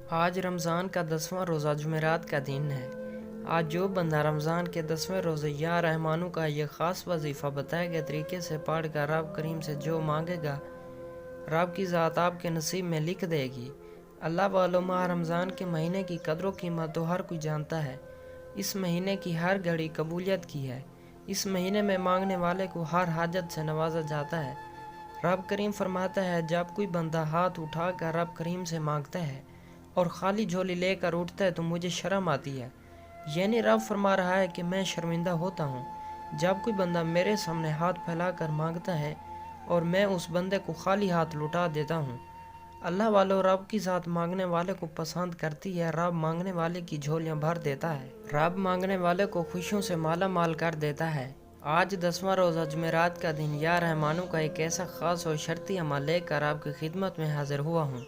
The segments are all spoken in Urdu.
آج رمضان کا 10واں روزہ جمعرات کا دن ہے۔ آج جو بندہ رمضان کے 10ویں روزے یا رحمانوں کا یہ خاص وظیفہ بتائے گئے طریقے سے پڑھ کر رب کریم سے جو مانگے گا، رب کی ذات آپ کے نصیب میں لکھ دے گی۔ اللہ والو، ماہ رمضان کے مہینے کی قدر و قیمت تو ہر کوئی جانتا ہے۔ اس مہینے کی ہر گھڑی قبولیت کی ہے۔ اس مہینے میں مانگنے والے کو ہر حاجت سے نوازا جاتا ہے۔ رب کریم فرماتا ہے، جب کوئی بندہ ہاتھ اٹھا کر رب کریم سے مانگتا ہے اور خالی جھولی لے کر اٹھتا ہے تو مجھے شرم آتی ہے۔ یعنی رب فرما رہا ہے کہ میں شرمندہ ہوتا ہوں جب کوئی بندہ میرے سامنے ہاتھ پھیلا کر مانگتا ہے اور میں اس بندے کو خالی ہاتھ لوٹا دیتا ہوں۔ اللہ والو، رب کی ذات مانگنے والے کو پسند کرتی ہے۔ رب مانگنے والے کی جھولیاں بھر دیتا ہے۔ رب مانگنے والے کو خوشیوں سے مالا مال کر دیتا ہے۔ آج 10واں روزہ جمعرات کا دن یا رحمانوں کا ایک ایسا خاص اور شرطی عمل لے کر آپ کی خدمت میں حاضر ہوا ہوں۔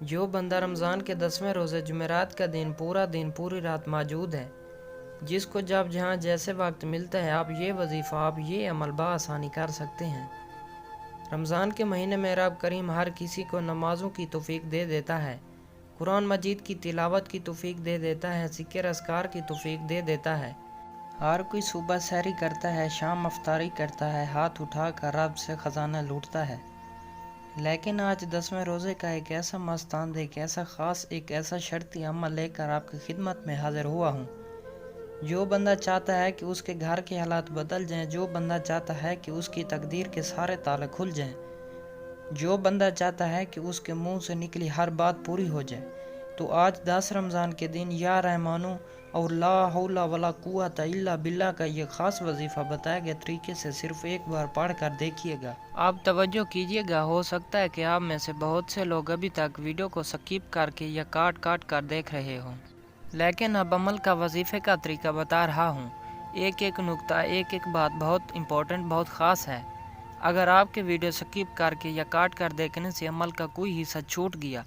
جو بندہ رمضان کے 10ویں روزے جمعرات کا دن پوری رات موجود ہے، جس کو جب جہاں جیسے وقت ملتا ہے، آپ یہ وظیفہ، آپ یہ عمل بآسانی کر سکتے ہیں۔ رمضان کے مہینے میں رب کریم ہر کسی کو نمازوں کی توفیق دے دیتا ہے، قرآن مجید کی تلاوت کی توفیق دے دیتا ہے، ذکر اذکار کی توفیق دے دیتا ہے۔ ہر کوئی صبح سحری کرتا ہے، شام افطاری کرتا ہے، ہاتھ اٹھا کر رب سے خزانہ لوٹتا ہے۔ لیکن آج 10ویں روزے کا ایک ایسا مستند، ایک ایسا خاص، ایک ایسا شرطی عمل لے کر آپ کی خدمت میں حاضر ہوا ہوں۔ جو بندہ چاہتا ہے کہ اس کے گھر کے حالات بدل جائیں، جو بندہ چاہتا ہے کہ اس کی تقدیر کے سارے تالے کھل جائیں، جو بندہ چاہتا ہے کہ اس کے منہ سے نکلی ہر بات پوری ہو جائے، تو آج 10 رمضان کے دن یا رحمانوں اور لا حول ولا قوت الا باللہ کا یہ خاص وظیفہ بتائے گئے طریقے سے صرف ایک بار پڑھ کر دیکھیے گا۔ آپ توجہ کیجیے گا، ہو سکتا ہے کہ آپ میں سے بہت سے لوگ ابھی تک ویڈیو کو سکپ کر کے یا کاٹ کر دیکھ رہے ہوں، لیکن اب عمل کا وظیفے کا طریقہ بتا رہا ہوں۔ ایک نقطہ، ایک بات بہت امپورٹنٹ، بہت خاص ہے۔ اگر آپ کے ویڈیو سکپ کر کے یا کاٹ کر دیکھنے سے عمل کا کوئی حصہ چھوٹ گیا،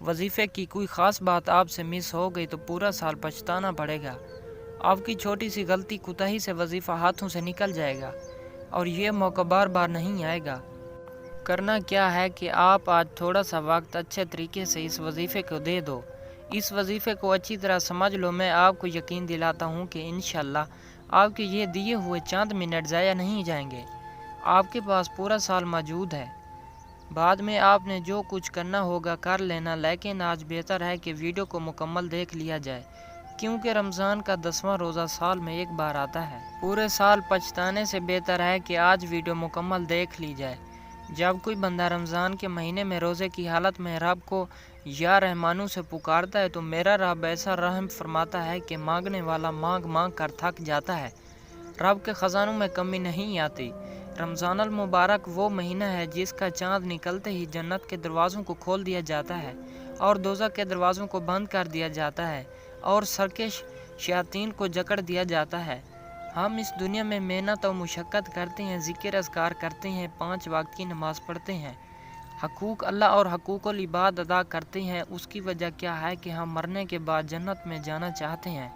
وظیفے کی کوئی خاص بات آپ سے مس ہو گئی، تو پورا سال پچھتانا پڑے گا۔ آپ کی چھوٹی سی غلطی، کوتاہی سے وظیفہ ہاتھوں سے نکل جائے گا اور یہ موقع بار بار نہیں آئے گا۔ کرنا کیا ہے کہ آپ آج تھوڑا سا وقت اچھے طریقے سے اس وظیفے کو دے دو، اس وظیفے کو اچھی طرح سمجھ لو۔ میں آپ کو یقین دلاتا ہوں کہ انشاءاللہ آپ کے یہ دیے ہوئے چند منٹ ضائع نہیں جائیں گے۔ آپ کے پاس پورا سال موجود ہے۔ بعد میں آپ نے جو کچھ کرنا ہوگا کر لینا، لیکن آج بہتر ہے کہ ویڈیو کو مکمل دیکھ لیا جائے، کیونکہ رمضان کا 10واں روزہ سال میں ایک بار آتا ہے۔ پورے سال پچھتانے سے بہتر ہے کہ آج ویڈیو مکمل دیکھ لی جائے۔ جب کوئی بندہ رمضان کے مہینے میں روزے کی حالت میں رب کو یا رحمانوں سے پکارتا ہے تو میرا رب ایسا رحم فرماتا ہے کہ مانگنے والا مانگ کر تھک جاتا ہے۔ رب کے خزانوں میں کمی نہیں آتی۔ رمضان المبارک وہ مہینہ ہے جس کا چاند نکلتے ہی جنت کے دروازوں کو کھول دیا جاتا ہے اور دوزخ کے دروازوں کو بند کر دیا جاتا ہے اور سرکش شیاطین کو جکڑ دیا جاتا ہے۔ ہم اس دنیا میں محنت اور مشقت کرتے ہیں، ذکر اذکار کرتے ہیں، 5 وقت کی نماز پڑھتے ہیں، حقوق اللہ اور حقوق العباد ادا کرتے ہیں۔ اس کی وجہ کیا ہے کہ ہم مرنے کے بعد جنت میں جانا چاہتے ہیں۔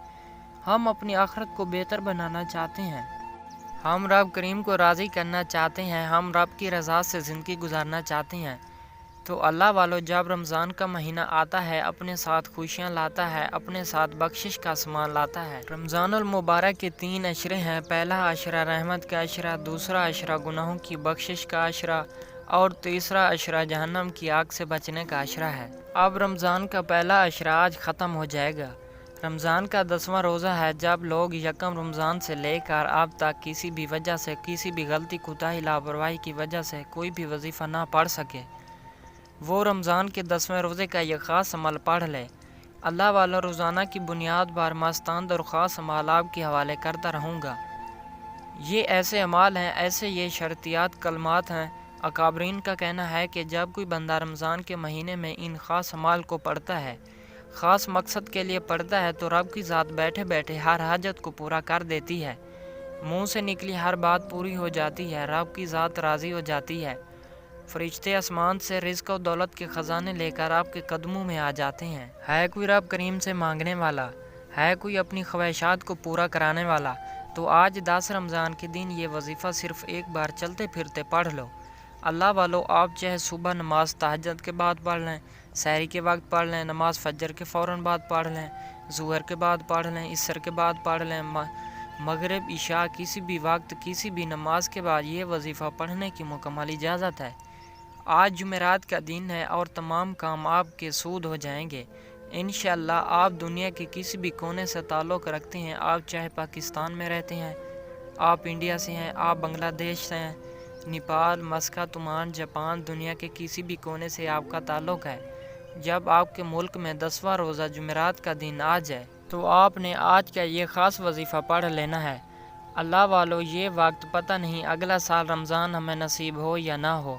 ہم اپنی آخرت کو بہتر بنانا چاہتے ہیں۔ ہم رب کریم کو راضی کرنا چاہتے ہیں۔ ہم رب کی رضا سے زندگی گزارنا چاہتے ہیں۔ تو اللہ والو، جب رمضان کا مہینہ آتا ہے، اپنے ساتھ خوشیاں لاتا ہے، اپنے ساتھ بخشش کا سامان لاتا ہے۔ رمضان المبارک کے 3 عشرے ہیں۔ پہلا عشرہ رحمت کا عشرہ، دوسرا عشرہ گناہوں کی بخشش کا عشرہ اور تیسرا عشرہ جہنم کی آگ سے بچنے کا عشرہ ہے۔ اب رمضان کا پہلا عشرہ آج ختم ہو جائے گا۔ رمضان کا 10واں روزہ ہے۔ جب لوگ یکم رمضان سے لے کر اب تک کسی بھی وجہ سے، کسی بھی غلطی، کوتاہی، لاپرواہی کی وجہ سے کوئی بھی وظیفہ نہ پڑھ سکے، وہ رمضان کے 10ویں روزے کا یہ خاص عمل پڑھ لے۔ اللہ والا، روزانہ کی بنیاد پر مستند اور خاص عمال آپ کے حوالے کرتا رہوں گا۔ یہ ایسے اعمال ہیں، ایسے یہ شرطیات کلمات ہیں۔ اکابرین کا کہنا ہے کہ جب کوئی بندہ رمضان کے مہینے میں ان خاص اعمال کو پڑھتا ہے، خاص مقصد کے لیے پڑھتا ہے، تو رب کی ذات بیٹھے بیٹھے ہر حاجت کو پورا کر دیتی ہے۔ منہ سے نکلی ہر بات پوری ہو جاتی ہے، رب کی ذات راضی ہو جاتی ہے۔ فرشتے آسمان سے رزق و دولت کے خزانے لے کر آپ کے قدموں میں آ جاتے ہیں۔ ہے کوئی رب کریم سے مانگنے والا، ہے کوئی اپنی خواہشات کو پورا کرانے والا، تو آج 10 رمضان کے دن یہ وظیفہ صرف ایک بار چلتے پھرتے پڑھ لو۔ اللہ والو آپ چاہے صبح نماز تہجد کے بعد پڑھ لیں، سحری کے وقت پڑھ لیں، نماز فجر کے فوراً بعد پڑھ لیں، ظہر کے بعد پڑھ لیں، عصر کے بعد پڑھ لیں، مغرب عشاء کسی بھی وقت کسی بھی نماز کے بعد یہ وظیفہ پڑھنے کی مکمل اجازت ہے۔ آج جمعرات کا دن ہے اور تمام کام آپ کے سود ہو جائیں گے انشاءاللہ۔ آپ دنیا کے کسی بھی کونے سے تعلق رکھتے ہیں، آپ چاہے پاکستان میں رہتے ہیں، آپ انڈیا سے ہیں، آپ بنگلہ دیش سے ہیں، نیپال، مسقط، عمان، جاپان، دنیا کے کسی بھی کونے سے آپ کا تعلق ہے، جب آپ کے ملک میں 10واں روزہ جمعرات کا دن آ جائے تو آپ نے آج کا یہ خاص وظیفہ پڑھ لینا ہے۔ اللہ والو یہ وقت پتہ نہیں اگلا سال رمضان ہمیں نصیب ہو یا نہ ہو،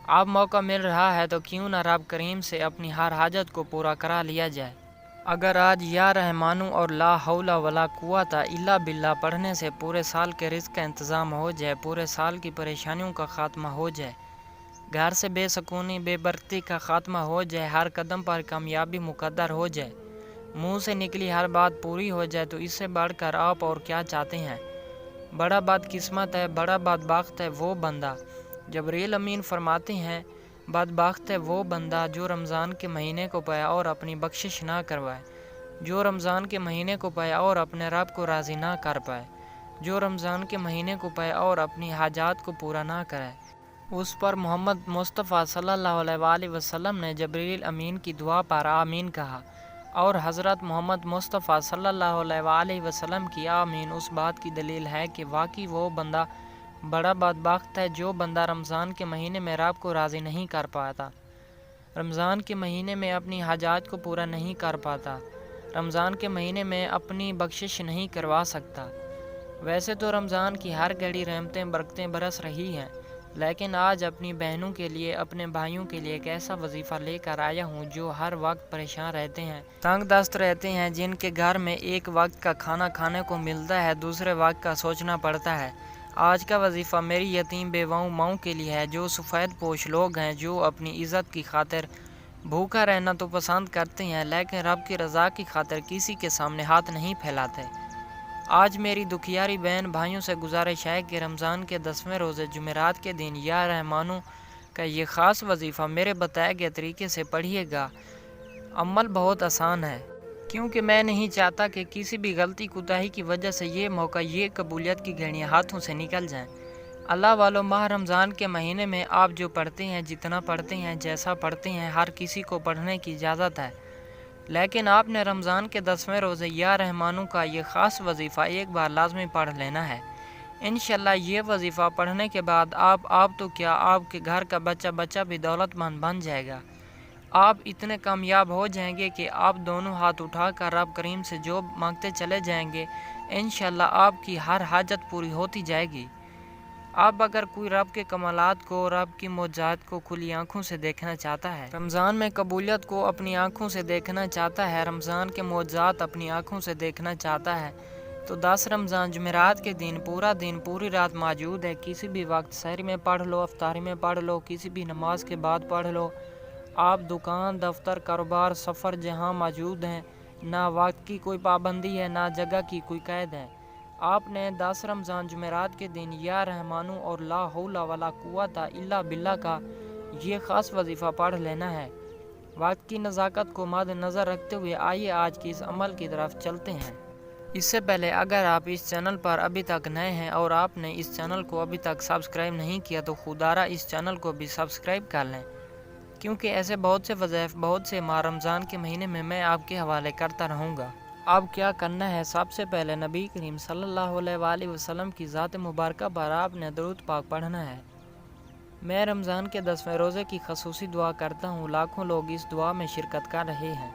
اب موقع مل رہا ہے تو کیوں نہ رب کریم سے اپنی ہر حاجت کو پورا کرا لیا جائے۔ اگر آج یا رحمانو اور لا حول ولا قوت الا باللہ پڑھنے سے پورے سال کے رزق کا انتظام ہو جائے، پورے سال کی پریشانیوں کا خاتمہ ہو جائے، گھر سے بے سکونی بے برکتی کا خاتمہ ہو جائے، ہر قدم پر کامیابی مقدر ہو جائے، منہ سے نکلی ہر بات پوری ہو جائے، تو اس سے بڑھ کر آپ اور کیا چاہتے ہیں؟ بڑا بدقسمت ہے، بڑا بدبخت ہے وہ بندہ، جبریل امین فرماتے ہیں بدبخت ہے وہ بندہ جو رمضان کے مہینے کو پائے اور اپنی بخشش نہ کروائے، جو رمضان کے مہینے کو پائے اور اپنے رب کو راضی نہ کر پائے، جو رمضان کے مہینے کو پائے اور اپنی حاجات کو پورا نہ کرے۔ اس پر محمد مصطفیٰ صلی اللہ علیہ وآلہ وسلم نے جبریل امین کی دعا پر آمین کہا، اور حضرت محمد مصطفیٰ صلی اللہ علیہ وآلہ وسلم کی آمین اس بات کی دلیل ہے کہ واقعی وہ بندہ بڑا بدبخت ہے جو بندہ رمضان کے مہینے میں رب کو راضی نہیں کر پاتا، رمضان کے مہینے میں اپنی حاجات کو پورا نہیں کر پاتا، رمضان کے مہینے میں اپنی بخشش نہیں کروا سکتا۔ ویسے تو رمضان کی ہر گھڑی رحمتیں برکتیں برس رہی ہیں، لیکن آج اپنی بہنوں کے لیے اپنے بھائیوں کے لیے ایک ایسا وظیفہ لے کر آیا ہوں جو ہر وقت پریشان رہتے ہیں، تنگ دست رہتے ہیں، جن کے گھر میں ایک وقت کا کھانا کھانے کو ملتا ہے دوسرے وقت کا سوچنا پڑتا ہے۔ آج کا وظیفہ میری یتیم بیواؤں ماؤں کے لیے ہے جو سفید پوش لوگ ہیں، جو اپنی عزت کی خاطر بھوکا رہنا تو پسند کرتے ہیں لیکن رب کی رضا کی خاطر کسی کے سامنے ہاتھ نہیں پھیلاتے۔ آج میری دکھیاری بہن بھائیوں سے گزارش ہے کہ رمضان کے 10ویں روزے جمعرات کے دن یا رحمانوں کا یہ خاص وظیفہ میرے بتائے گئے طریقے سے پڑھیے گا۔ عمل بہت آسان ہے، کیونکہ میں نہیں چاہتا کہ کسی بھی غلطی کوتاہی کی وجہ سے یہ موقع یہ قبولیت کی گھڑیاں ہاتھوں سے نکل جائیں۔ اللہ والو ماہ رمضان کے مہینے میں آپ جو پڑھتے ہیں، جتنا پڑھتے ہیں، جیسا پڑھتے ہیں، ہر کسی کو پڑھنے کی اجازت ہے، لیکن آپ نے رمضان کے 10ویں روزے یا رحمانوں کا یہ خاص وظیفہ ایک بار لازمی پڑھ لینا ہے۔ انشاءاللہ یہ وظیفہ پڑھنے کے بعد آپ تو کیا آپ کے گھر کا بچہ بھی دولت مند بن جائے گا، آپ اتنے کامیاب ہو جائیں گے کہ آپ دونوں ہاتھ اٹھا کر رب کریم سے جو مانگتے چلے جائیں گے، انشاءاللہ آپ کی ہر حاجت پوری ہوتی جائے گی۔ اب اگر کوئی رب کے کمالات کو، رب کی معجزات کو کھلی آنکھوں سے دیکھنا چاہتا ہے، رمضان میں قبولیت کو اپنی آنکھوں سے دیکھنا چاہتا ہے، رمضان کے معجزات اپنی آنکھوں سے دیکھنا چاہتا ہے، تو 10 رمضان جمعرات کے دن پورا دن پوری رات موجود ہے، کسی بھی وقت سحری میں پڑھ لو، افطاری میں پڑھ لو، کسی بھی نماز کے بعد پڑھ لو۔ آپ دکان، دفتر، کاروبار، سفر جہاں موجود ہیں، نہ وقت کی کوئی پابندی ہے، نہ جگہ کی کوئی قید ہے، آپ نے 10 رمضان جمعرات کے دن یا رحمانوں اور لا حول ولا قوت الا باللہ کا یہ خاص وظیفہ پڑھ لینا ہے۔ وقت کی نزاکت کو مد نظر رکھتے ہوئے آئیے آج کی اس عمل کی طرف چلتے ہیں۔ اس سے پہلے اگر آپ اس چینل پر ابھی تک نئے ہیں اور آپ نے اس چینل کو ابھی تک سبسکرائب نہیں کیا تو خودارا اس چینل کو بھی سبسکرائب کر لیں، کیونکہ ایسے بہت سے وظائف بہت سے ماہ رمضان کے مہینے میں آپ کے حوالے کرتا رہوں گا۔ اب کیا کرنا ہے؟ سب سے پہلے نبی کریم صلی اللہ علیہ وآلہ وسلم کی ذات مبارکہ پر آپ نے درود پاک پڑھنا ہے۔ میں رمضان کے 10ویں روزے کی خصوصی دعا کرتا ہوں، لاکھوں لوگ اس دعا میں شرکت کر رہے ہیں۔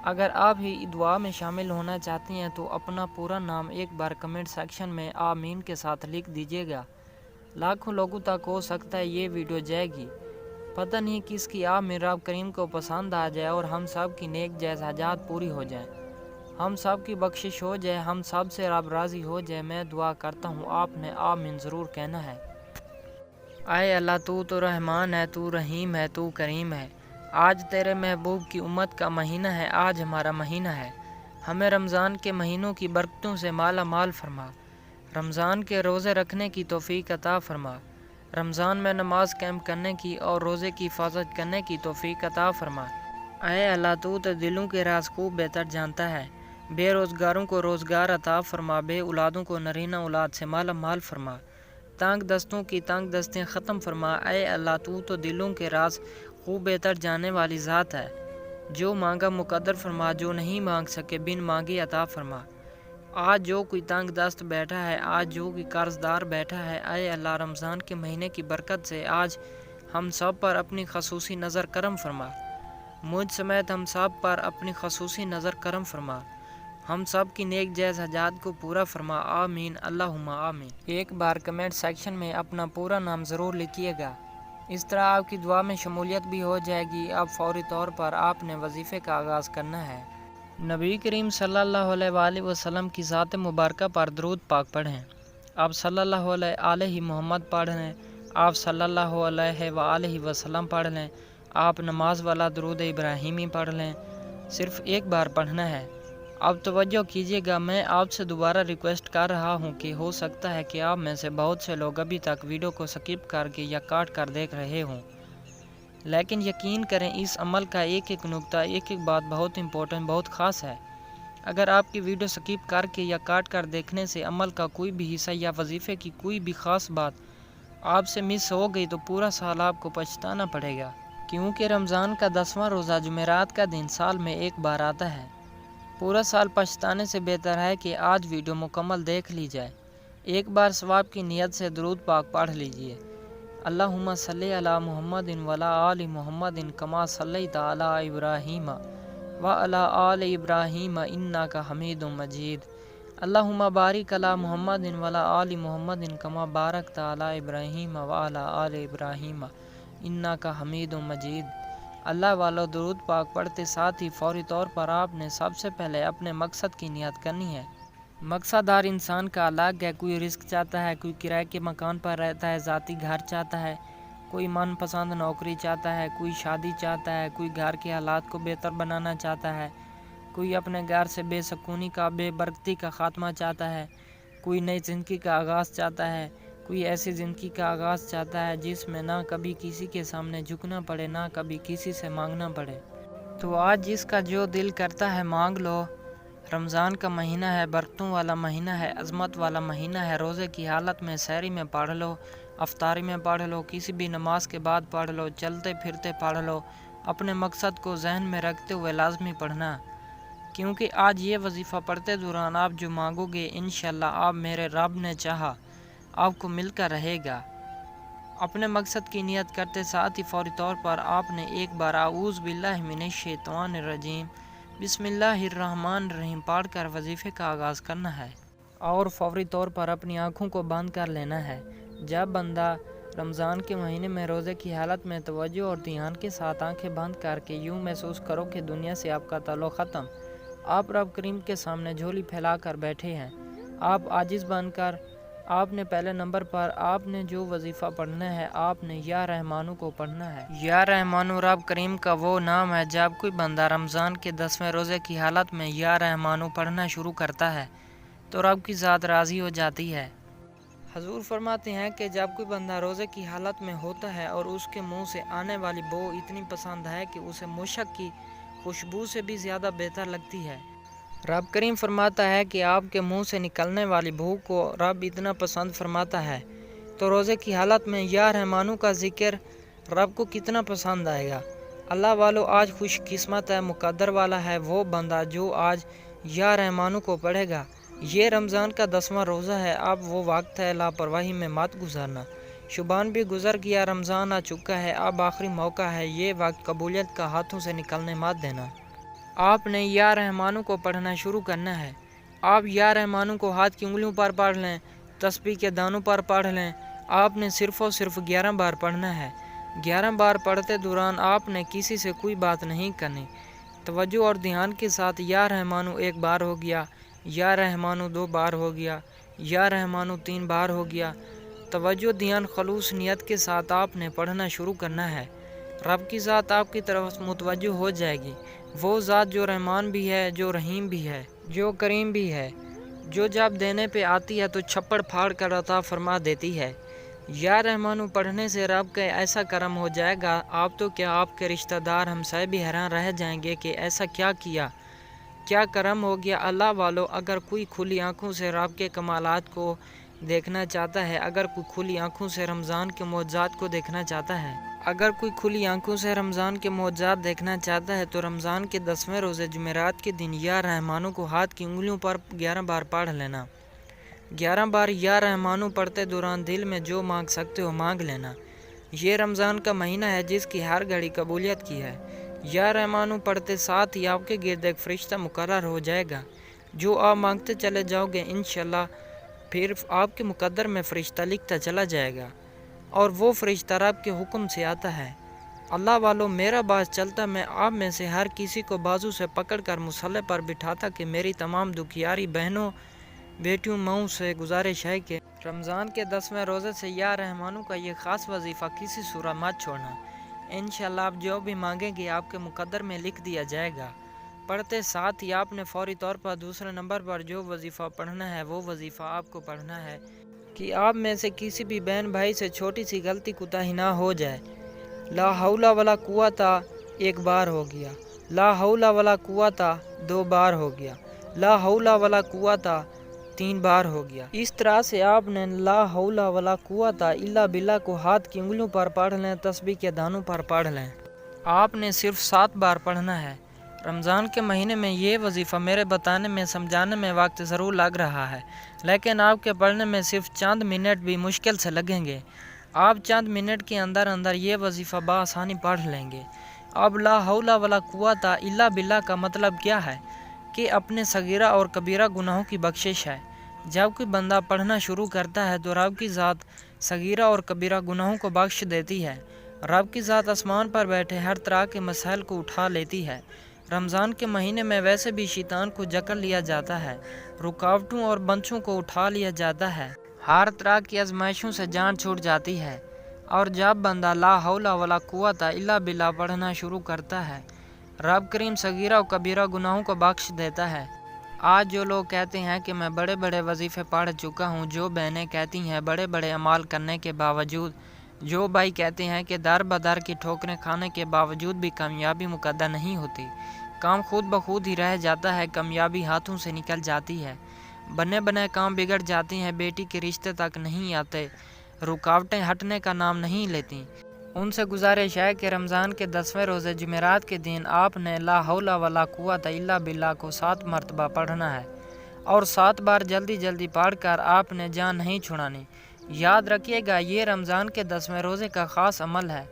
اگر آپ ہی دعا میں شامل ہونا چاہتے ہیں تو اپنا پورا نام ایک بار کمنٹ سیکشن میں آمین کے ساتھ لکھ دیجیے گا۔ لاکھوں لوگوں تک ہو سکتا ہے یہ ویڈیو جائے گی، پتہ نہیں کس کی آمین رب کریم کو پسند آ جائے اور ہم سب کی نیک جائز حاجات پوری ہو جائیں، ہم سب کی بخشش ہو جائے، ہم سب سے رب راضی ہو جائے۔ میں دعا کرتا ہوں آپ نے آمین ضرور کہنا ہے۔ اے اللہ تو رحمان ہے، تو رحیم ہے، تو کریم ہے، آج تیرے محبوب کی امت کا مہینہ ہے، آج ہمارا مہینہ ہے، ہمیں رمضان کے مہینوں کی برکتوں سے مالا مال فرما، رمضان کے روزے رکھنے کی توفیق عطا فرما، رمضان میں نماز قائم کرنے کی اور روزے کی حفاظت کرنے کی توفیق عطا فرما۔ اے اللہ تو دلوں کے راز خوب بہتر جانتا ہے، بے روزگاروں کو روزگار عطا فرما، بے اولادوں کو نرینہ اولاد سے مالا مال فرما، تنگ دستوں کی تنگ دستیں ختم فرما۔ اے اللہ تو دلوں کے راز خوب بہتر جاننے والی ذات ہے، جو مانگا مقدر فرما، جو نہیں مانگ سکے بن مانگے عطا فرما۔ آج جو کوئی تنگ دست بیٹھا ہے، آج جو کوئی قرض دار بیٹھا ہے، اے اللہ رمضان کے مہینے کی برکت سے آج ہم سب پر اپنی خصوصی نظر کرم فرما، مجھ سمیت ہم سب پر اپنی خصوصی نظر کرم فرما، ہم سب کی نیک جائز حاجات کو پورا فرما، آمین اللہم آمین۔ ایک بار کمنٹ سیکشن میں اپنا پورا نام ضرور لکھیے گا، اس طرح آپ کی دعا میں شمولیت بھی ہو جائے گی۔ اب فوری طور پر آپ نے وظیفے کا آغاز کرنا ہے۔ نبی کریم صلی اللہ علیہ وآلہ وسلم کی ذات مبارکہ پر درود پاک پڑھیں۔ آپ صلی اللہ علیہ محمد پڑھ لیں، آپ صلی اللہ علیہ وآلہ وسلم پڑھ لیں، آپ نماز والا درود ابراہیمی پڑھ لیں، صرف ایک بار پڑھنا ہے۔ اب توجہ کیجیے گا، میں آپ سے دوبارہ ریکویسٹ کر رہا ہوں کہ ہو سکتا ہے کہ آپ میں سے بہت سے لوگ ابھی تک ویڈیو کو سکپ کر کے یا کاٹ کر دیکھ رہے ہوں، لیکن یقین کریں اس عمل کا ایک ایک نقطہ، ایک ایک بات بہت امپورٹنٹ، بہت خاص ہے۔ اگر آپ کی ویڈیو سکپ کر کے یا کاٹ کر دیکھنے سے عمل کا کوئی بھی حصہ یا وظیفے کی کوئی بھی خاص بات آپ سے مس ہو گئی تو پورا سال آپ کو پچھتانا پڑے گا، کیونکہ رمضان کا 10واں روزہ جمعرات کا دن سال میں ایک بار آتا ہے۔ پورا سال پچھتانے سے بہتر ہے کہ آج ویڈیو مکمل دیکھ لی جائے۔ ایک بار ثواب کی نیت سے درود پاک پڑھ لیجئے۔ اللہم صلی علی محمد وعلی آل محمد کما صلیت علی ابراہیم وعلی آل ابراہیم انک حمید مجید۔ اللہم بارک علی محمد وعلی آل محمد کما بارکت علی ابراہیم وعلی آل ابراہیم انک حمید مجید۔ اللہ والو درود پاک پڑھتے ساتھ ہی فوری طور پر آپ نے سب سے پہلے اپنے مقصد کی نیت کرنی ہے۔ مقصد ہر انسان کا الگ ہے، کوئی رزق چاہتا ہے، کوئی کرائے کے مکان پر رہتا ہے، ذاتی گھر چاہتا ہے، کوئی من پسند نوکری چاہتا ہے، کوئی شادی چاہتا ہے، کوئی گھر کے حالات کو بہتر بنانا چاہتا ہے، کوئی اپنے گھر سے بے سکونی کا، بے برکتی کا خاتمہ چاہتا ہے، کوئی نئی زندگی کا آغاز چاہتا ہے، کوئی ایسی زندگی کا آغاز چاہتا ہے جس میں نہ کبھی کسی کے سامنے جھکنا پڑے، نہ کبھی کسی سے مانگنا پڑے۔ تو آج جس کا جو دل کرتا ہے مانگ لو۔ رمضان کا مہینہ ہے، برکتوں والا مہینہ ہے، عظمت والا مہینہ ہے۔ روزے کی حالت میں سحری میں پڑھ لو، افطاری میں پڑھ لو، کسی بھی نماز کے بعد پڑھ لو، چلتے پھرتے پڑھ لو، اپنے مقصد کو ذہن میں رکھتے ہوئے لازمی پڑھنا، کیونکہ آج یہ وظیفہ پڑھتے دوران آپ جو مانگو گے انشاءاللہ آپ میرے رب نے چاہا آپ کو مل کر رہے گا۔ اپنے مقصد کی نیت کرتے ساتھ ہی فوری طور پر آپ نے ایک بار اعوذ باللہ من الشیطان الرجیم بسم اللہ الرحمن الرحیم پڑھ کر وظیفے کا آغاز کرنا ہے، اور فوری طور پر اپنی آنکھوں کو بند کر لینا ہے۔ جب بندہ رمضان کے مہینے میں روزے کی حالت میں توجہ اور دھیان کے ساتھ آنکھیں بند کر کے یوں محسوس کرو کہ دنیا سے آپ کا تعلق ختم، آپ رب کریم کے سامنے جھولی پھیلا کر بیٹھے ہیں، آپ عاجز بن کر آپ نے پہلے نمبر پر آپ نے جو وظیفہ پڑھنا ہے، آپ نے یا رحمانو کو پڑھنا ہے۔ یا رحمانو رب کریم کا وہ نام ہے، جب کوئی بندہ رمضان کے 10ویں روزے کی حالت میں یا رحمانو پڑھنا شروع کرتا ہے تو رب کی ذات راضی ہو جاتی ہے۔ حضور فرماتے ہیں کہ جب کوئی بندہ روزے کی حالت میں ہوتا ہے اور اس کے منہ سے آنے والی بو اتنی پسند ہے کہ اسے مشک کی خوشبو سے بھی زیادہ بہتر لگتی ہے۔ رب کریم فرماتا ہے کہ آپ کے منہ سے نکلنے والی بو کو رب اتنا پسند فرماتا ہے تو روزے کی حالت میں یا رحمانو کا ذکر رب کو کتنا پسند آئے گا۔ اللہ والو آج خوش قسمت ہے، مقدر والا ہے وہ بندہ جو آج یا رحمانو کو پڑھے گا۔ یہ رمضان کا 10واں روزہ ہے، اب وہ وقت ہے لاپرواہی میں مت گزارنا۔ شبان بھی گزر گیا، رمضان آ چکا ہے، اب آخری موقع ہے، یہ وقت قبولیت کا ہاتھوں سے نکلنے مت دینا۔ آپ نے یا رحمانو کو پڑھنا شروع کرنا ہے۔ آپ یا رحمانو کو ہاتھ کی انگلیوں پر پڑھ لیں، تسبیح کے دانوں پر پڑھ لیں۔ آپ نے صرف اور صرف 11 بار پڑھنا ہے۔ 11 بار پڑھتے دوران آپ نے کسی سے کوئی بات نہیں کرنی۔ توجہ اور دھیان کے ساتھ یا رحمانو 1 بار ہو گیا، یا رحمانو 2 بار ہو گیا، یا رحمانو 3 بار ہو گیا۔ توجہ دھیان خلوص نیت کے ساتھ آپ نے پڑھنا شروع کرنا ہے۔ رب کی ذات آپ کی طرف متوجہ ہو جائے گی، وہ ذات جو رحمان بھی ہے، جو رحیم بھی ہے، جو کریم بھی ہے، جو جب دینے پہ آتی ہے تو چھپڑ پھاڑ کر عطا فرما دیتی ہے۔ یا رحمانو پڑھنے سے رب کا ایسا کرم ہو جائے گا، آپ تو کیا آپ کے رشتہ دار ہمسائے بھی حیران رہ جائیں گے کہ ایسا کیا کیا، کیا کرم ہو گیا۔ اللہ والو، اگر کوئی کھلی آنکھوں سے رب کے کمالات کو دیکھنا چاہتا ہے، اگر کوئی کھلی آنکھوں سے رمضان کے معجزات کو دیکھنا چاہتا ہے، اگر کوئی کھلی آنکھوں سے رمضان کے معجزات دیکھنا چاہتا ہے تو رمضان کے 10ویں روزے جمعرات کے دن یا رحمانو کو ہاتھ کی انگلیوں پر 11 بار پڑھ لینا۔ 11 بار یا رحمانو پڑھتے دوران دل میں جو مانگ سکتے ہو مانگ لینا۔ یہ رمضان کا مہینہ ہے جس کی ہر گھڑی قبولیت کی ہے۔ یا رحمانو پڑھتے ساتھ ہی آپ کے گرد ایک فرشتہ مقرر ہو جائے گا، جو آپ مانگتے چلے جاؤ گے انشاءاللہ پھر آپ کے مقدر میں فرشتہ لکھتا چلا جائے گا، اور وہ فرشتہ رب کے حکم سے آتا ہے۔ اللہ والو، میرا باز چلتا میں آپ میں سے ہر کسی کو بازو سے پکڑ کر مصلے پر بٹھاتا کہ میری تمام دکھیاری بہنوں بیٹیوں ماؤں سے گزارش ہے کہ رمضان کے 10ویں روزے سے یا رحمانو کا یہ خاص وظیفہ کسی صورت مت چھوڑنا۔ انشاءاللہ آپ جو بھی مانگیں گے آپ کے مقدر میں لکھ دیا جائے گا۔ پڑھتے ساتھ ہی آپ نے فوری طور پر دوسرے نمبر پر جو وظیفہ پڑھنا ہے وہ وظیفہ آپ کو پڑھنا ہے کہ آپ میں سے کسی بھی بہن بھائی سے چھوٹی سی غلطی کوتاہی نہ ہو جائے۔ لا حول ولا قوت 1 بار ہو گیا، لا حول ولا قوت 2 بار ہو گیا، لا حول ولا قوت 3 بار ہو گیا۔ اس طرح سے آپ نے لا حول ولا قوت الا باللہ کو ہاتھ کی انگلیوں پر پڑھ لیں، تسبیح کے دانوں پر پڑھ لیں۔ آپ نے صرف 7 بار پڑھنا ہے۔ رمضان کے مہینے میں یہ وظیفہ میرے بتانے میں سمجھانے میں وقت ضرور لگ رہا ہے، لیکن آپ کے پڑھنے میں صرف چند منٹ بھی مشکل سے لگیں گے۔ آپ چند منٹ کے اندر اندر یہ وظیفہ بآسانی پڑھ لیں گے۔ اب لا حول ولا قوت الا باللہ کا مطلب کیا ہے کہ اپنے صغیرہ اور کبیرہ گناہوں کی بخشش ہے۔ جب کوئی بندہ پڑھنا شروع کرتا ہے تو رب کی ذات صغیرہ اور کبیرہ گناہوں کو بخش دیتی ہے۔ رب کی ذات آسمان پر بیٹھے ہر طرح کے مسائل کو اٹھا لیتی ہے۔ رمضان کے مہینے میں ویسے بھی شیطان کو جکڑ لیا جاتا ہے، رکاوٹوں اور بندشوں کو اٹھا لیا جاتا ہے، ہر طرح کی آزمائشوں سے جان چھوٹ جاتی ہے، اور جب بندہ لا حول ولا قوت الا باللہ پڑھنا شروع کرتا ہے رب کریم صغیرہ و کبیرہ گناہوں کو بخش دیتا ہے۔ آج جو لوگ کہتے ہیں کہ میں بڑے بڑے وظیفے پڑھ چکا ہوں، جو بہنیں کہتی ہیں بڑے بڑے اعمال کرنے کے باوجود، جو بھائی کہتے ہیں کہ در بدر کی ٹھوکریں کھانے کے باوجود بھی کامیابی مقدر نہیں ہوتی، کام خود بخود ہی رہ جاتا ہے، کامیابی ہاتھوں سے نکل جاتی ہے، بنے بنے کام بگڑ جاتے ہیں، بیٹی کے رشتے تک نہیں آتے، رکاوٹیں ہٹنے کا نام نہیں لیتی، ان سے گزارش ہے کہ رمضان کے 10ویں روزے جمعرات کے دن آپ نے لا حول ولا قوت الا باللہ کو 7 مرتبہ پڑھنا ہے، اور 7 بار جلدی جلدی پڑھ کر آپ نے جان نہیں چھڑانی۔ یاد رکھیے گا یہ رمضان کے 10ویں روزے کا خاص عمل ہے۔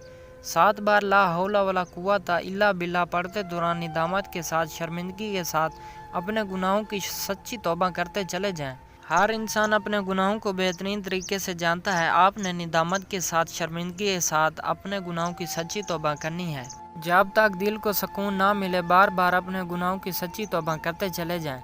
7 بار لا حول ولا قوت الا باللہ پڑھتے دوران ندامت کے ساتھ، شرمندگی کے ساتھ اپنے گناہوں کی سچی توبہ کرتے چلے جائیں۔ ہر انسان اپنے گناہوں کو بہترین طریقے سے جانتا ہے، آپ نے ندامت کے ساتھ، شرمندگی کے ساتھ اپنے گناہوں کی سچی توبہ کرنی ہے۔ جب تک دل کو سکون نہ ملے بار بار اپنے گناہوں کی سچی توبہ کرتے چلے جائیں۔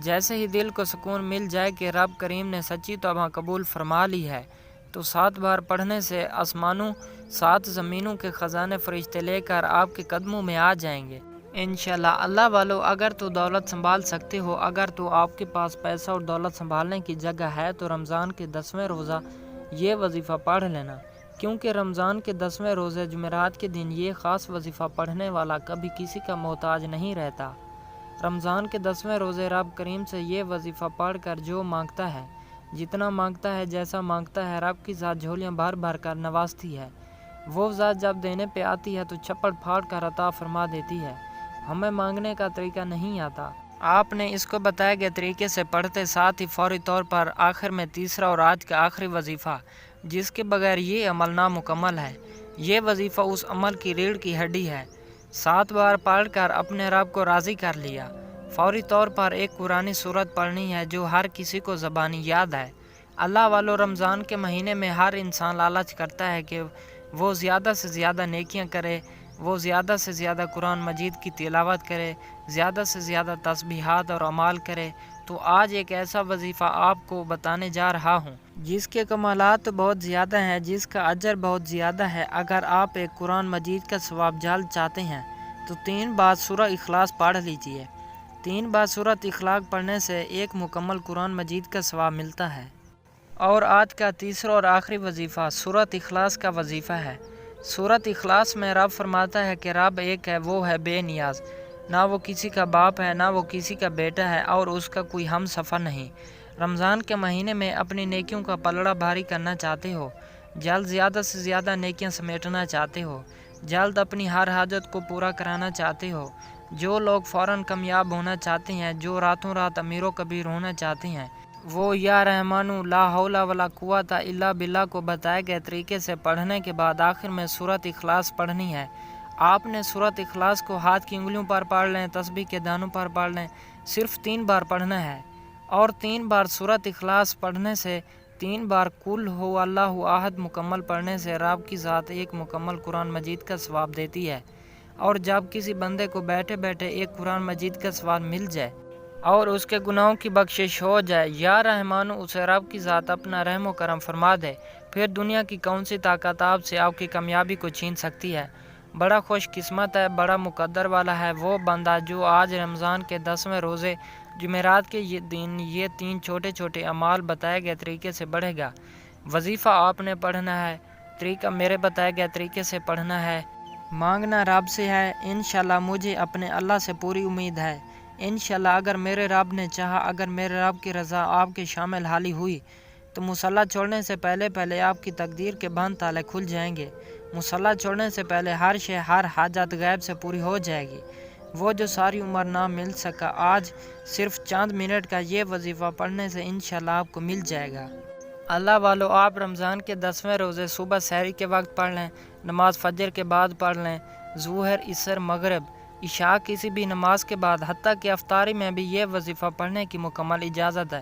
جیسے ہی دل کو سکون مل جائے کہ رب کریم نے سچی توبہ قبول فرما لی ہے، تو 7 بار پڑھنے سے آسمانوں 7 زمینوں کے خزانے فرشتے لے کر آپ کے قدموں میں آ جائیں گے انشاءاللہ۔ اللہ والو، اگر تو دولت سنبھال سکتے ہو، اگر تو آپ کے پاس پیسہ اور دولت سنبھالنے کی جگہ ہے تو رمضان کے 10ویں روزہ یہ وظیفہ پڑھ لینا، کیونکہ رمضان کے 10ویں روزے جمعرات کے دن یہ خاص وظیفہ پڑھنے والا کبھی کسی کا محتاج نہیں رہتا۔ رمضان کے 10ویں روزے رب کریم سے یہ وظیفہ پڑھ کر جو مانگتا ہے، جتنا مانگتا ہے، جیسا مانگتا ہے، رب کی ذات جھولیاں بھر بھر کر نوازتی ہے۔ وہ ذات جب دینے پہ آتی ہے تو چھپڑ پھاڑ کر عطا فرما دیتی ہے۔ ہمیں مانگنے کا طریقہ نہیں آتا، آپ نے اس کو بتائے گئے طریقے سے پڑھتے ساتھ ہی فوری طور پر آخر میں تیسرا اور آج کا آخری وظیفہ، جس کے بغیر یہ عمل نامکمل ہے۔ یہ وظیفہ اس عمل کی ریڑھ کی ہڈی ہے۔ 7 بار پڑھ کر اپنے رب کو راضی کر لیا۔ فوری طور پر ایک قرآنی سورت پڑھنی ہے جو ہر کسی کو زبانی یاد ہے۔ اللہ والو، رمضان کے مہینے میں ہر انسان لالچ کرتا ہے کہ وہ زیادہ سے زیادہ نیکیاں کرے، وہ زیادہ سے زیادہ قرآن مجید کی تلاوت کرے، زیادہ سے زیادہ تسبیحات اور اعمال کرے۔ تو آج ایک ایسا وظیفہ آپ کو بتانے جا رہا ہوں جس کے کمالات بہت زیادہ ہیں، جس کا اجر بہت زیادہ ہے۔ اگر آپ ایک قرآن مجید کا ثواب جلد چاہتے ہیں تو 3 بار سورہ اخلاص پڑھ لیجئے۔ 3 بار سورۃ اخلاص پڑھنے سے ایک مکمل قرآن مجید کا ثواب ملتا ہے۔ اور آج کا تیسرا اور آخری وظیفہ سورۃ اخلاص کا وظیفہ ہے۔ سورۃ اخلاص میں رب فرماتا ہے کہ رب ایک ہے، وہ ہے بے نیاز، نہ وہ کسی کا باپ ہے، نہ وہ کسی کا بیٹا ہے، اور اس کا کوئی ہم سفر نہیں۔ رمضان کے مہینے میں اپنی نیکیوں کا پلڑا بھاری کرنا چاہتے ہو، جلد زیادہ سے زیادہ نیکیاں سمیٹنا چاہتے ہو، جلد اپنی ہر حاجت کو پورا کرانا چاہتے ہو، جو لوگ فوراً کامیاب ہونا چاہتے ہیں، جو راتوں رات امیر و کبیر ہونا چاہتے ہیں، وہ یا رحمانو لا حول ولا قوت الا باللہ کو بتائے گئے طریقے سے پڑھنے کے بعد آخر میں سورۃ اخلاص پڑھنی ہے۔ آپ نے سورۃ اخلاص کو ہاتھ کی انگلیوں پر پڑھ لیں، تسبیح کے دانوں پر پڑھ لیں، صرف 3 بار پڑھنا ہے، اور 3 بار سورۃ اخلاص پڑھنے سے 3 بار قل ہو اللہ احد مکمل پڑھنے سے رب کی ذات ایک مکمل قرآن مجید کا ثواب دیتی ہے۔ اور جب کسی بندے کو بیٹھے بیٹھے ایک قرآن مجید کا ثواب مل جائے اور اس کے گناہوں کی بخشش ہو جائے، یا رحمانو اسے رب کی ذات اپنا رحم و کرم فرما دے، پھر دنیا کی کون سی طاقت آپ سے آپ کی کامیابی کو چھین سکتی ہے؟ بڑا خوش قسمت ہے، بڑا مقدر والا ہے وہ بندہ جو آج رمضان کے 10ویں روزے جمعرات کے یہ دن یہ 3 چھوٹے چھوٹے اعمال بتائے گئے طریقے سے پڑھے گا۔ وظیفہ آپ نے پڑھنا ہے، طریقہ میرے بتائے گئے طریقے سے پڑھنا ہے، مانگنا رب سے ہے۔ انشاءاللہ مجھے اپنے اللہ سے پوری امید ہے، انشاءاللہ اگر میرے رب نے چاہا، اگر میرے رب کی رضا آپ کے شامل حالی ہوئی تو مصلی چھوڑنے سے پہلے آپ کی تقدیر کے بند تالے کھل جائیں گے۔ مصلی چھوڑنے سے پہلے ہر شے، ہر حاجت غیب سے پوری ہو جائے گی۔ وہ جو ساری عمر نہ مل سکا، آج صرف چند منٹ کا یہ وظیفہ پڑھنے سے انشاءاللہ آپ کو مل جائے گا۔ اللہ والو، آپ رمضان کے 10ویں روزے صبح سحری کے وقت پڑھ لیں، نماز فجر کے بعد پڑھ لیں، ظہر، عصر، مغرب، عشاء کسی بھی نماز کے بعد، حتیٰ کہ افطاری میں بھی یہ وظیفہ پڑھنے کی مکمل اجازت ہے۔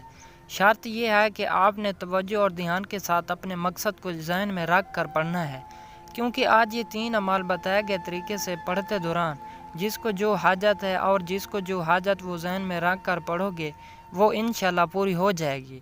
شرط یہ ہے کہ آپ نے توجہ اور دھیان کے ساتھ اپنے مقصد کو ذہن میں رکھ کر پڑھنا ہے، کیونکہ آج یہ 3 اعمال بتائے گئے طریقے سے پڑھتے دوران جس کو جو حاجت ہے اور جس کو جو حاجت وہ ذہن میں رکھ کر پڑھو گے وہ انشاءاللہ پوری ہو جائے گی۔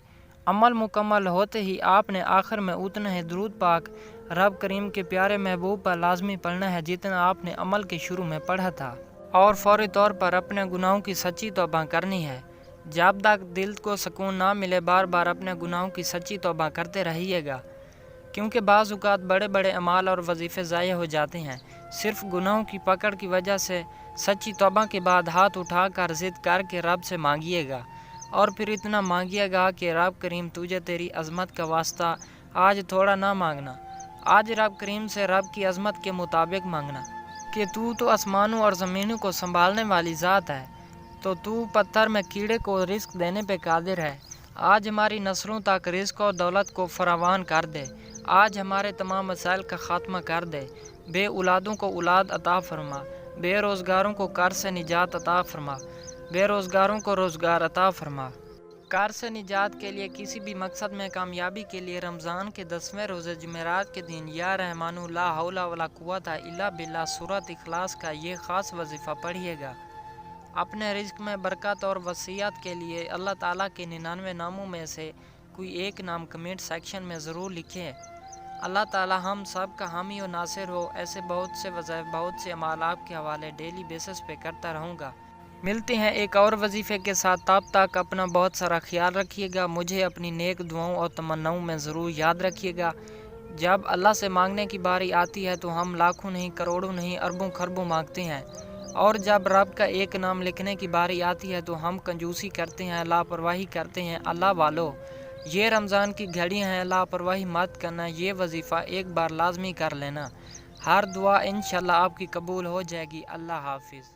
عمل مکمل ہوتے ہی آپ نے آخر میں اتنا ہی درود پاک رب کریم کے پیارے محبوب پر لازمی پڑھنا ہے جتنا آپ نے عمل کے شروع میں پڑھا تھا، اور فوری طور پر اپنے گناہوں کی سچی توبہ کرنی ہے۔ جب تک دل کو سکون نہ ملے بار بار اپنے گناہوں کی سچی توبہ کرتے رہیے گا، کیونکہ بعض اوقات بڑے بڑے اعمال اور وظیفے ضائع ہو جاتے ہیں صرف گناہوں کی پکڑ کی وجہ سے۔ سچی توبہ کے بعد ہاتھ اٹھا کر ضد کر کے رب سے مانگیے گا، اور پھر اتنا مانگیے گا کہ رب کریم تجھے تیری عظمت کا واسطہ آج تھوڑا نہ مانگنا، آج رب کریم سے رب کی عظمت کے مطابق مانگنا کہ تو آسمانوں اور زمینوں کو سنبھالنے والی ذات ہے، تو پتھر میں کیڑے کو رزق دینے پہ قادر ہے۔ آج ہماری نسلوں تک رزق اور دولت کو فراوان کر دے، آج ہمارے تمام مسائل کا خاتمہ کر دے، بے اولادوں کو اولاد عطا فرما، بے روزگاروں کو قرض سے نجات عطا فرما، بے روزگاروں کو روزگار عطا فرما۔ قرض سے نجات کے لیے، کسی بھی مقصد میں کامیابی کے لیے رمضان کے 10ویں روزے جمعرات کے دن یا رحمانو لا حول ولا قوت الا باللہ سورۃ اخلاص کا یہ خاص وظیفہ پڑھیے گا۔ اپنے رزق میں برکت اور وسعت کے لیے اللہ تعالیٰ کے 99 ناموں میں سے کوئی ایک نام کمنٹ سیکشن میں ضرور لکھیں۔ اللہ تعالیٰ ہم سب کا حامی و ناصر ہو۔ ایسے بہت سے وظائف، بہت سے اعمال آپ کے حوالے ڈیلی بیسس پہ کرتا رہوں گا۔ ملتے ہیں ایک اور وظیفے کے ساتھ، تب تک اپنا بہت سارا خیال رکھیے گا، مجھے اپنی نیک دعاؤں اور تمناؤں میں ضرور یاد رکھیے گا۔ جب اللہ سے مانگنے کی باری آتی ہے تو ہم لاکھوں نہیں، کروڑوں نہیں، اربوں خربوں مانگتے ہیں، اور جب رب کا ایک نام لکھنے کی باری آتی ہے تو ہم کنجوسی کرتے ہیں، لاپرواہی کرتے ہیں۔ اللہ والو، یہ رمضان کی گھڑیاں ہیں، لاپرواہی مت کرنا، یہ وظیفہ ایک بار لازمی کر لینا، ہر دعا انشاءاللہ آپ کی قبول ہو جائے گی۔ اللہ حافظ۔